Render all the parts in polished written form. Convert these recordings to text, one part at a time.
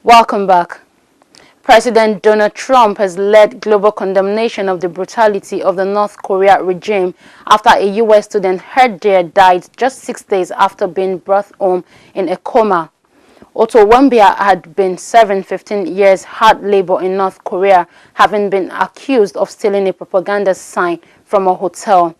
Welcome back. President Donald Trump has led global condemnation of the brutality of the North Korea regime after a U.S. student heard there died just 6 days after being brought home in a coma. Otto Warmbier had been serving 15 years hard labor in North Korea, having been accused of stealing a propaganda sign from a hotel.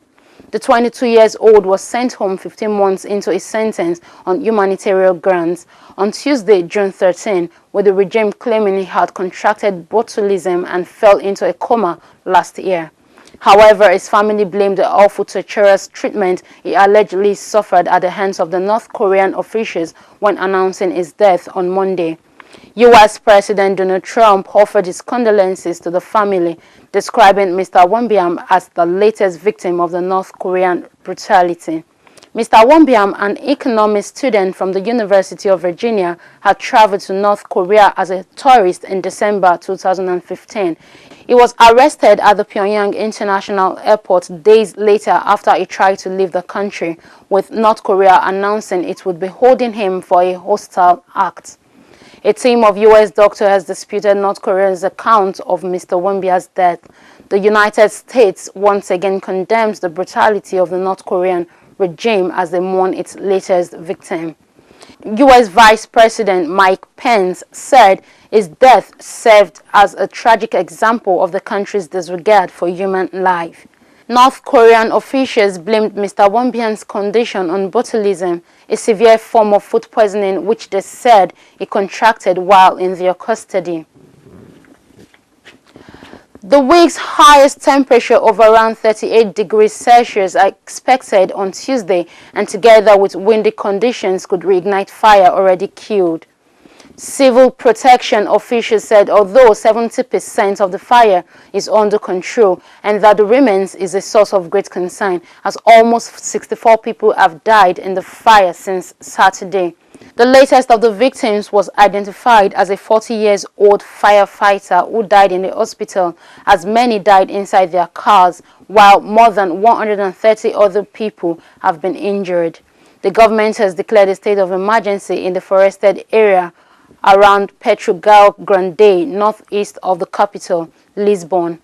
The 22-year-old was sent home 15 months into his sentence on humanitarian grounds on Tuesday, June 13, with the regime claiming he had contracted botulism and fell into a coma last year. However, his family blamed the awful torturous treatment he allegedly suffered at the hands of the North Korean officials when announcing his death on Monday. U.S. President Donald Trump offered his condolences to the family, describing Mr. Warmbier as the latest victim of the North Korean brutality. Mr. Warmbier, an economics student from the University of Virginia, had traveled to North Korea as a tourist in December 2015. He was arrested at the Pyongyang International Airport days later after he tried to leave the country, with North Korea announcing it would be holding him for a hostile act. A team of U.S. doctors has disputed North Korea's account of Mr. Warmbier's death. The United States once again condemns the brutality of the North Korean regime as they mourn its latest victim. U.S. Vice President Mike Pence said his death served as a tragic example of the country's disregard for human life. North Korean officials blamed Mr. Warmbier's condition on botulism, a severe form of food poisoning which they said he contracted while in their custody. The week's highest temperature of around 38 degrees Celsius are expected on Tuesday, and together with windy conditions could reignite fire already killed. Civil protection officials said although 70% of the fire is under control and that the remains is a source of great concern, as almost 64 people have died in the fire since Saturday. The latest of the victims was identified as a 40-year-old firefighter who died in the hospital, as many died inside their cars, while more than 130 other people have been injured. The government has declared a state of emergency in the forested area around Portugal Grande, northeast of the capital, Lisbon.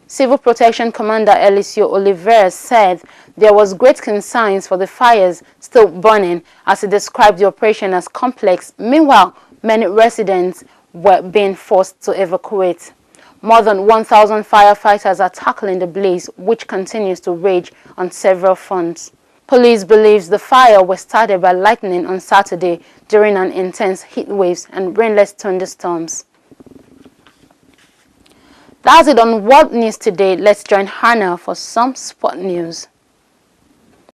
Civil Protection Commander Eliseo Oliveira said there was great concerns for the fires still burning, as he described the operation as complex. Meanwhile, many residents were being forced to evacuate. More than 1,000 firefighters are tackling the blaze, which continues to rage on several fronts. Police believes the fire was started by lightning on Saturday during an intense heat waves and rainless thunderstorms. That's it on World News Today. Let's join Hannah for some sport news.